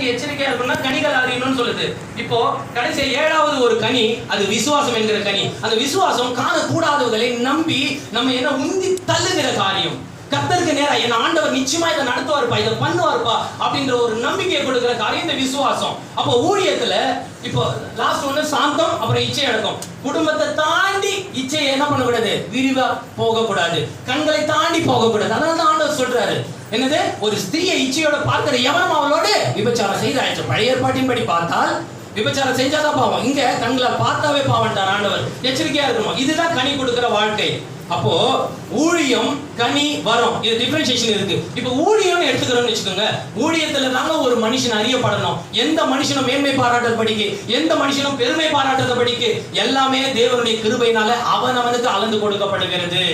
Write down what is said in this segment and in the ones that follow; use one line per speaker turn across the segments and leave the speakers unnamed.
எதுக்கு எச்சரிக்கையா இருக்கணும்னா கனிகள் அறியணும்னு சொல்லுது. இப்போ கடைசி 7வது ஒரு கனி, அது விசுவாசம் என்கிற கனி. அந்த விசுவாசம் காணக்கூடாதவர்களை நம்பி நம்ம என்ன உந்தி தள்ளுகிற காரியம். கர்த்தருக்கு நேரா என்ன ஆண்டவர் நிச்சயமா இதை நடத்துவார்ப்பா, இதை பண்ணுவார்ப்பா அப்படின்ற ஒரு நம்பிக்கை கொடுக்கிற காரியம் இந்த விசுவாசம். அப்போ ஊழியத்துல இப்போ லாஸ்ட் ஒன்று சாந்தம், அப்புறம் இச்சை அடக்கம். குடும்பத்தை தாண்டி இச்சையை என்ன பண்ணக்கூடாது, விரிவா போகக்கூடாது, கண்களை தாண்டி போகக்கூடாது. அதனால தான் ஆண்டவர் சொல்றாரு என்னது, ஒரு ஸ்திரியை இச்சையோட பார்க்கிற எவனும் அவளோடு விபச்சாரம் செய்தாயிற்று. பழைய ஏற்பாட்டின் படி பார்த்தால் விபச்சாரம் செஞ்சாதான் பாவம், இங்க கண்களை பார்த்தாவே பாவம்ட்டார் ஆண்டவர். எச்சரிக்கையா இருக்கணும். இதுதான் கனி கொடுக்கிற வாழ்க்கை. அப்போ ஊழியம், கனி, வரம், இது டிஃபரன்சியேஷன் இருக்கு. இப்போ ஊழியம்னு எடுத்துக்கிறோம்னு வச்சுக்கோங்க. ஊழியத்துல தாங்க ஒரு மனுஷன் அறியப்படணும். எந்த மனுஷனும் மேன்மை பாராட்டுறது படிக்கு, எந்த மனுஷனும் பெருமை பாராட்டுறது படிக்கு, எல்லாமே தேவனுடைய கிருபையினால அவனுக்கு அளந்து கொடுக்கப்படுகிறது.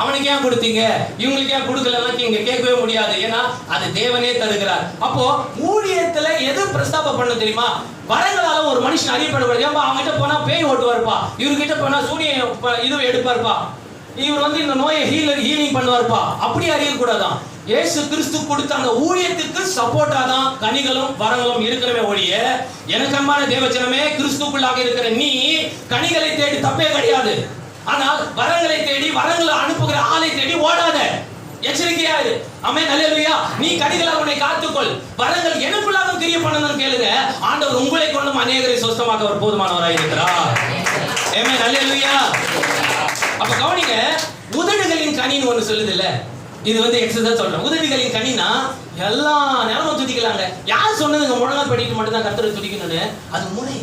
அவனுக்கு ஏன் கொடுத்தீங்க, இவங்களுக்கு ஏன் கொடுக்கலன்னா நீங்க கேட்கவே முடியாது. ஏன்னா அது தேவனே தருகிறார். அப்போ ஊழியத்துல எது பிரஸ்தாபம் பண்ண தெரியுமா, வரங்களால ஒரு மனுஷன் அறியப்படக்கூடாது. ஏன்பா அவங்க கிட்ட போனா பேய் ஓட்டுவார்ப்பா, இவர்கிட்ட போனா சூனிய இது எடுப்பார்ப்பா, இவர் வந்து இந்த நோயை ஹீலிங் பண்ணுவார்ப்பா, அப்படி அறியக்கூடாதான். இயேசு கிறிஸ்து கொடுத்த அந்த ஊழியத்துக்கு சப்போர்ட்டா தான் கனிகளும் வரங்களும் இருக்கிறவே ஒழிய, எனக்கு அன்பான தேவஜனமே, கிறிஸ்துக்குள்ளாக இருக்கிற நீ கனிகளை தேடி தப்பே கிடையாது. ஆனால் வரங்களை தேடி, வரங்களை அனுப்புகிற ஆளை தேடி ஓடாத, எச்சரிக்கையா இரு. ஆமென், அல்லேலூயா. நீ கனிகளால் உன்னை காத்துக்கொள். வரங்கள் எனக்குள்ளாக கிரிய பண்ணணும்னு கேளுங்க. ஆண்டவர் உங்களை கொண்டும் அநேகரை சொஸ்தமாக்க அவர் போதுமானவராய் இருக்கிறார். ஆமென், அல்லேலூயா. அப்ப கவனிங்க, உதடுகளின் கனின்னு ஒண்ணு சொல்லுது இல்ல, இது வந்து எக்ஸசைஸ் சொல்றேன். உதடுகளின் கனினா எல்லா நேரமும் துதிக்கலாங்க. யார் சொன்னதுங்க முழங்கால் படிக்க மட்டும் தான் கர்த்தரை துதிக்கணும்னு? அது முறை,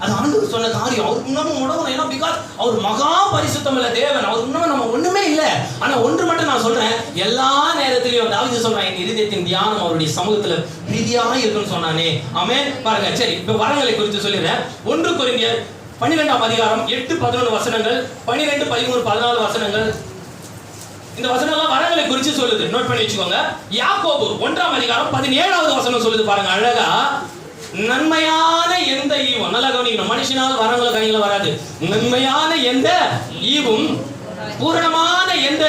அது ஆண்டவர் சொன்ன காரியம். அவருக்கு முன்னாடி முடங்கணும். ஏன்னா பிகாஸ் அவர் மகா பரிசுத்தம் இல்ல தேவன். அவருக்கு முன்னாடி நம்ம ஒண்ணுமே இல்லை. ஆனா ஒன்று மட்டும் நான் சொல்றேன், எல்லா நேரத்திலையும் தாவீது சொல்றான், என் இருதயத்தின் தியானம் அவருடைய சமூகத்துல பிரீதியா இருக்குன்னு சொன்னானே. ஆமென். பாருங்க, சரி, இப்ப வரங்களை குறித்து சொல்லிடுறேன். 1 கொரிந்தியர் 12ஆம் அதிகாரம் 8, 11 வசனங்கள், 12, 13, 14 வசனங்கள். இந்த வசனம்லாம் வரங்களை குறித்து சொல்லுது. நோட் பண்ணி வச்சுக்கோங்க. யாக்கோபு 1ஆம் அதிகாரம் 17வது வசனம் சொல்லுது பாருங்க அழகா. நன்மையான எந்த ஈவும், நல்லா கவனிக்கணும், மனுஷனால் வரங்கள கனிகள வராது. நன்மையான எந்த ஈவும், பூரணமான எந்த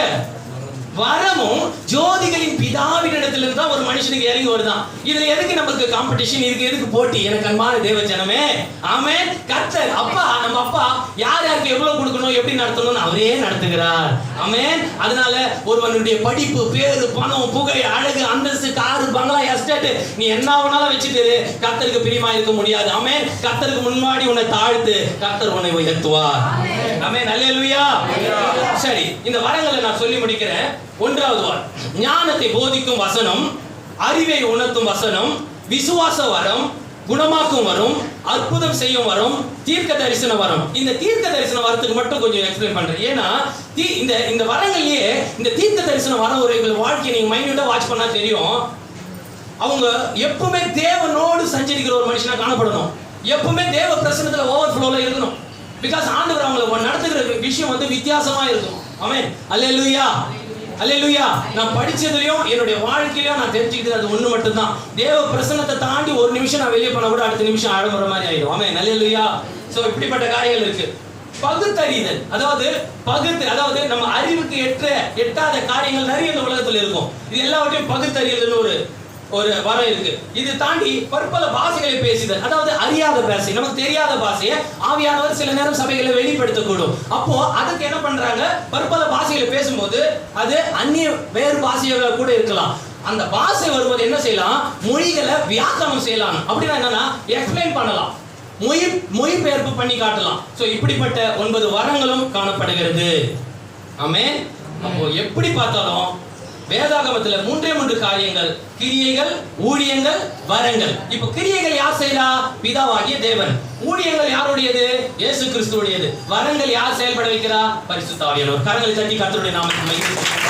வரமும் ஜோதிகளின் பிதாவினிடத்திலிருந்து தான் ஒரு மனுஷனுக்கு இறங்கி வருதான். இதுல எதுக்கு நமக்கு காம்படிஷன், இதுக்கு எதுக்கு போட்டி? எனக்கு அன்பான தேவஜனமே, ஆமென். கர்த்தர் அப்பா, நம்ம அப்பா யார் யாருக்கு எவ்வளவு கொடுக்கணும், எப்படி நடத்தணும்னு அவரே நடத்துகிறார். ஆமென். அதனால ஒருவனுடைய படிப்பு, பேரு, பணம், புகை, அழகு, அந்தஸ்து, காரு, பங்களா, எஸ்டேட், நீ என்ன வேணாலும் வச்சுட்டு கர்த்தருக்கு பிரியமா இருக்க முடியாது. ஆமென். கர்த்தருக்கு முன்னாடி உன்னை தாழ்த்து, கர்த்தர் உன்னை உயர்த்துவார். ஆமென், அல்லேலூயா. சரி, இந்த வரங்களை நான் சொல்லி முடிக்கிறேன். 1வது வாரம், ஞானத்தை போதிக்கும் வசனம், அறிவை உணர்த்தும் வசனம், விசுவாச வரம், குணமாக்கும் வரும், அற்புதம் செய்யும் வரும், தீர்க்க தரிசன வரம். இந்த தீர்க்க தரிசன வரத்துக்கு மட்டும் கொஞ்சம் எக்ஸ்பிளைன் பண்றேன். ஏன்னா இந்த வரங்கள்லயே இந்த தீர்க்க தரிசன வர ஒரு வாழ்க்கையை நீங்க மைண்ட்டா வாட்ச் பண்ணா தெரியும். அவங்க எப்பவுமே தேவனோடு சஞ்சரிக்கிற ஒரு மனுஷனா காணப்படணும். எப்பவுமே தேவ பிரசன்னத்துல ஓவர்ஃப்ளோல இருக்கணும். பிகாஸ் ஆண்டவர் அவங்களை நடத்துகிற விஷயம் வந்து வித்தியாசமா இருக்கும். ஆமென், அல்லேலூயா, அல்லேலூயா. நான் படிச்சதுலயும் என்னுடைய வாழ்க்கையிலயும் நான் தெரிஞ்சுக்கிட்டது அது ஒண்ணு மட்டும் தான். தேவ பிரசன்னத்தை தாண்டி ஒரு நிமிஷம் நான் வெளியே போனா கூட அடுத்த நிமிஷம் ஆழமுற மாதிரி ஆயிடும். ஆமென், அல்லேலூயா. சோ இப்படிப்பட்ட காரியங்கள் இருக்கு. பகுத்தறிதல், அதாவது நம்ம அறிவுக்கு எட்டாத காரியங்கள் நிறைய இந்த உலகத்துல இருக்கும். இது எல்லாவற்றையும் பகுத்தறிதல்னு ஒரு வரம் இருக்கு. இது தாண்டி பற்பல பாஷைகளை பேசுதல், அதாவது அறியாத பாஷை, நமக்கு தெரியாத பாஷையை ஆவியானவர் சில நேரம் சபைகளை வெளிப்படுத்தக்கூடும். அப்போ அதுக்கு என்ன பண்றாங்க, பற்பல பாஷைகளை பேசும்போது அது அந்நிய வேறு பாஷையாக கூட இருக்கலாம். அந்த பாஷை வரும்போது என்ன செய்யலாம், மொழிகளை வியாக்கரணம் செய்யலாம். அப்படின்னா என்னன்னா எக்ஸ்பிளைன் பண்ணலாம், மொழிபெயர்ப்பு பண்ணி காட்டலாம். சோ இப்படிப்பட்ட 9 வரங்களும் காணப்படுகிறது. ஆமென். அப்போ எப்படி பார்த்தாலும் வேதாகமத்துல 3 காரியங்கள், கிரியைகள், ஊழியங்கள், வரங்கள். இப்போ கிரியைகள் யார் செய்யறா, பிதாவாகிய தேவன். ஊழியங்கள் யாருடையது, இயேசு கிறிஸ்துவுடையது. வரங்கள் யார் செயல்பட வைக்கிறா, பரிசுத்த ஆவியானவர். கரங்களை தட்டி கர்த்தருடைய நாமத்தை மகிமைப்படுத்துவோம்.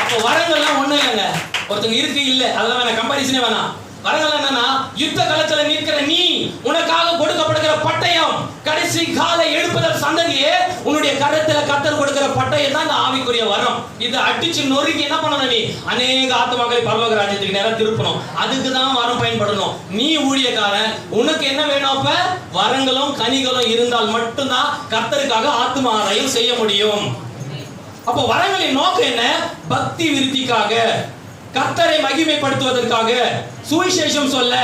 அப்போ வரங்கள்லாம் ஒண்ணும் இல்லைங்க, ஒருத்தங்க இருக்கு இல்ல அதெல்லாம் வேணாம், கம்பாரிசனே வேணாம். வரங்கள் என்னன்னா, யுத்த களத்துல நிற்கிற நீ, உனக்காக கொடுக்கப்படுகிற பட்டயம், கடைசி காலை எழுப்புதல் சந்ததியே, உன்னுடைய கரத்துல கர்த்தர் கொடுக்கிற பட்டயம் தான் இந்த ஆவிக்குரிய வரம். இது அடிச்சு நொறுக்கி என்ன பண்ணணும், நீ அநேக ஆத்துமாக்களை பரலோக ராஜ்யத்துக்கு நேரா திருப்பணும். அதுக்கு தான் வரம் பயன்படணும். நீ ஊழியக்காரன், உனக்கு என்ன வேணும், அப்ப வரங்களும் கனிகளும் இருந்தால் மட்டும்தான் கர்த்தருக்காக ஆத்தும ஆதாயம் செய்ய முடியும். அப்போ வரங்களின் நோக்கம் என்ன, பக்தி விருத்திக்காக. கர்த்தரை மகிமைப்படுத்துவதற்காக, சுவிசேஷம் சொல்ல,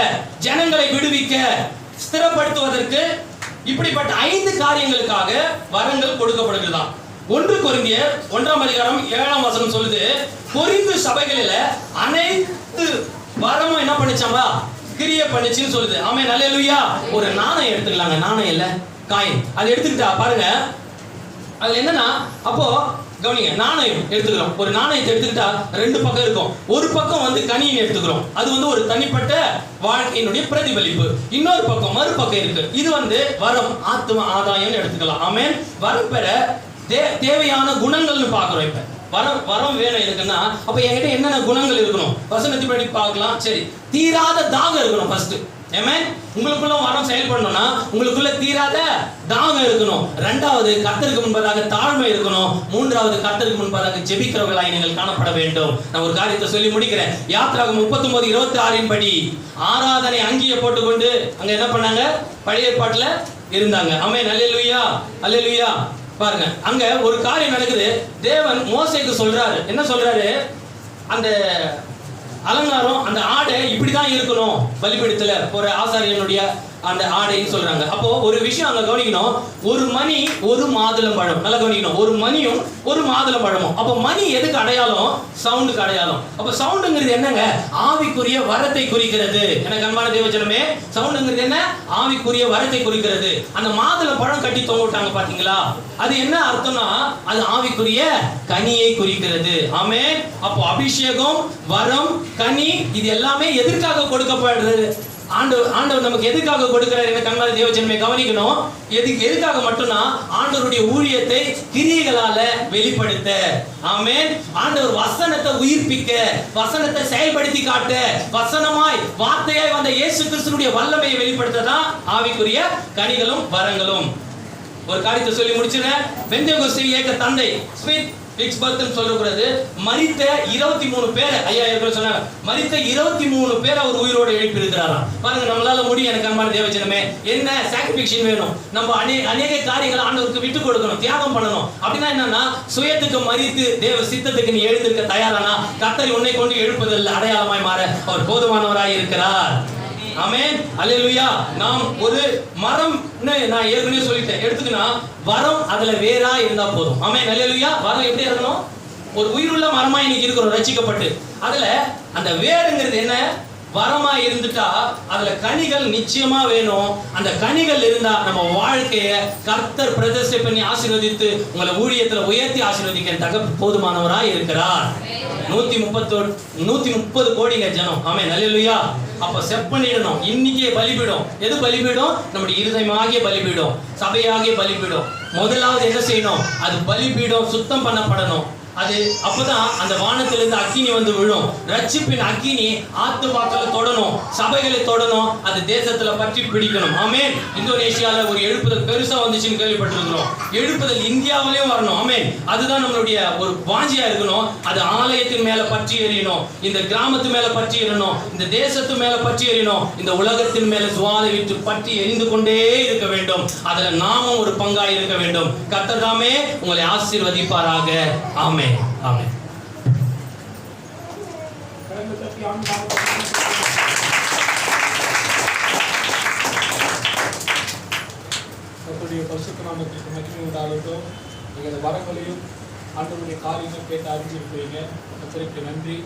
ஜனங்களை விடுவிக்க, ஸ்திரப்படுத்துவதற்கு, இப்படிப்பட்ட 5 காரியங்களுக்காக வரங்கள் கொடுக்கப்படுகிறதாம். 1 கொரிந்தியர் 1ஆம் அதிகாரம் 7ஆம் வசனம் சொல்லுது, கொரிந்து சபைகளில அனைத்து வரமும் என்ன பண்ணிச்சாம்பா, கிரியை பண்ணிச்சுன்னு சொல்லுது. ஆமென், அல்லேலூயா. ஒரு நாணயம் எடுத்துக்கலாங்க, நாணயம் இல்ல காயின், அது எடுத்துக்கிட்டா பாருங்க, அதுல என்னன்னா, அப்போ கவனிங்க, நாணயம் எடுத்துக்கிறோம். ஒரு நாணயத்தை எடுத்துக்கிட்டா 2 பக்கம் இருக்கும். ஒரு பக்கம் வந்து கனியை எடுத்துக்கிறோம், அது வந்து ஒரு தனிப்பட்ட வாழ்க்கையினுடைய பிரதிபலிப்பு. இன்னொரு பக்கம் மறுபக்கம் இருக்கு, இது வந்து வரம், ஆத்ம ஆதாயம் எடுத்துக்கலாம். ஆமென். வரம் பெற தேவையான குணங்கள்னு பார்க்கிறோம். இப்ப வரம் வேணும் இருக்குன்னா, அப்ப என்கிட்ட என்னென்ன குணங்கள் இருக்கணும் வசனத்தை படி பார்க்கலாம். சரி, தீராத தாகம் இருக்கணும் ஃபர்ஸ்ட். ஆமென். உங்களுக்குள்ள வரம் செயல்படணும்னா உங்களுக்குள்ள தீராத தாகம் இருக்கணும். 2வது கர்த்தருக்கு முன்பதாக தாழ்மை இருக்கணும். 3வது கர்த்தருக்கு முன்பதாக ஜெபிக்கிறவர்களாய் நீங்கள் காணப்பட வேண்டும். நான் ஒரு காரியத்தை சொல்லி முடிக்கிறேன். யாத்திராகமம் 39:26 படி ஆராதனை அங்கியை போட்டுக்கொண்டு அங்க என்ன பண்ணாங்க, பழைய ஏற்பாட்டுல இருந்தாங்க. ஆமென், அல்லேலூயா, அல்லேலூயா. பாருங்க, அங்க ஒரு காரியம் நடக்குது. தேவன் மோசேக்கு சொல்றாரு, என்ன சொல்றாரு, அந்த அலங்காரம், அந்த ஆடை இப்படிதான் இருக்கணும், பலிபீடத்துல போற ஆசாரியனுடைய அந்த ஆடைன்னு சொல்றாங்க. அப்போ ஒரு விஷயம் அங்க கவனிக்கணும், ஒரு மணி ஒரு மாதுளம் பழம், நல்லா கவனிக்கணும், ஒரு மணியும் ஒரு மாதுளம் பழமும். அப்போ மணி எதுக்கு அடையாளம், சவுண்டுக்கு அடையாளம். அப்போ சவுண்டுங்கிறது என்னங்க, ஆவிக்குரிய வரத்தை குறிக்கிறது. எனக்கு அன்பான தேவஜனமே, சவுண்டுங்கிறது என்ன, ஆவிக்குரிய வரத்தை குறிக்கிறது. அந்த மாதுளம் பழம் கட்டி தொங்க விட்டாங்க பாத்தீங்களா, அது என்ன அர்த்தம்னா, அது ஆவிக்குரிய கனியை குறிக்கிறது. ஆமென். அப்போ அபிஷேகம், வரம், கனி, இது எல்லாமே எதற்காக கொடுக்கப்படுறது, ஆண்டவர் நமக்கு எதுக்காக கொடுக்கிறார்? என்ன கண்மாரி தேவஜனமே கவனிக்கணும். எதுக்காக மட்டும்னா, ஆண்டவருடைய ஊழியத்தை கிரியைகளால வெளிப்படுத்த. ஆமென். ஆண்டவர் வசனத்தை உயிர்ப்பிக்க, வசனத்தை செயல்படுத்தி காட்ட, வசனமாய் வார்த்தையாய் வந்த இயேசு கிறிஸ்துவினுடைய வல்லமையை வெளிப்படுத்ததான் ஆவிக்குரிய கனிகளும் வரங்களும். ஒரு காரியத்தை சொல்லி முடிச்சுறேன். பெந்தேகோஸ்தே இயக்க தந்தை ஸ்மித் விக்ஸ்பர்த்னு சொல்லக்கூடாது, மரித்த 23 பேர், ஐயா ஏற்கனவே சொன்னாங்க, மரித்த 23 பேர் அவர் உயிரோடு எழுப்பி இருக்கிறாராம். பாருங்க, நம்மளால முடியும். எனக்கு அன்பான தேவஜனமே, என்ன சாக்ரிஃபிகேஷன் வேணும், நம்ம அநேக காரியங்களை ஆண்டவருக்கு விட்டு கொடுக்கணும், தியாகம் பண்ணணும். அப்படின்னா என்னன்னா, சுயத்துக்கு மரித்து தேவ சித்தத்துக்கு நீ எழுந்திருக்க தயாரானா, கர்த்தர் உன்னை கொண்டு எழுப்புதல் அடையாளமாய் மாற அவர் போதுமானவராய் இருக்கிறார். ஆமென், அல்லேலூயா. நாம் ஒரு மரம், நான் ஏற்கனவே சொல்லிட்டேன், எடுத்துக்கினா வரம் அதுல வேரா இருந்தா போதும். ஆமென், அல்லேலூயா. வரம் எப்படி இருக்கணும், ஒரு உயிருள்ள மரமா இன்னைக்கு இருக்கிறோம் ரட்சிக்கப்பட்டு, அதுல அந்த வேருங்கிறது என்ன, வரமா இருந்துட்டா அதுல கனிகள் நிச்சயமா வேணும். அந்த கனிகள் இருந்தா நம்ம வாழ்க்கைய கர்த்தர் பிரதிஷ்டை பண்ணி ஆசீர்வதித்து உங்களை ஊழியத்துல உயர்த்தி ஆசீர்வதிக்க போதுமானவராய் இருக்கிறார். 130 கோடிங்க ஜனம். ஆமென், அல்லேலூயா. அப்ப செப் பண்ணிடணும், இன்னைக்கே பலிபீடம். எது பலிபீடம், நம்முடைய இருதயமாகிய பலிபீடம், சபையாகிய பலிபீடம். முதலாவது என்ன செய்யணும், அது பலிபீடம் சுத்தம் பண்ணப்படணும். அது அப்பதான் அந்த வானத்திலிருந்து அக்கினி வந்து விழும். ரட்சிப்பின் அக்கினி ஆத்துமாக்களை தொடணும், சபைகளை தொடணும், அது தேசத்துல பற்றி பிடிக்கணும். ஆமென். இந்தோனேஷியால ஒரு எழுப்புதல் பெருசா வந்துச்சுன்னு கேள்விப்பட்டிருக்கிறோம். எழுப்புதல் இந்தியாவிலேயும் வரணும். ஆமென். அதுதான் நம்மளுடைய ஒரு வாஞ்சியா இருக்கணும். அது ஆலயத்தின் மேல பற்றி எறியணும், இந்த கிராமத்து மேல பற்றி எறியணும், இந்த தேசத்து மேல பற்றி எறியணும், இந்த உலகத்தின் மேல சுவாலை விட்டு பற்றி எரிந்து கொண்டே இருக்க வேண்டும். அதுல நாமும் ஒரு பங்காய் இருக்க வேண்டும். கர்த்தர் தாமே உங்களை ஆசீர்வதிப்பாராக. ஆமென், ஆமென்.
கர்த்தருடைய பரிசுத்த நாமத்திற்கு மகிமை உண்டாகட்டும். நீங்கள் வரங்களையும் ஆண்டவருடைய காரியங்கள் கேட்டு அறிஞ்சிருக்கிறீங்க. கர்த்தருக்கு நன்றி.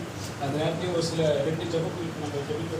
அந்த நேரத்தையும் ஒரு சில 2 ஜெபங்களுக்கு நம்ம ஜெபிக்க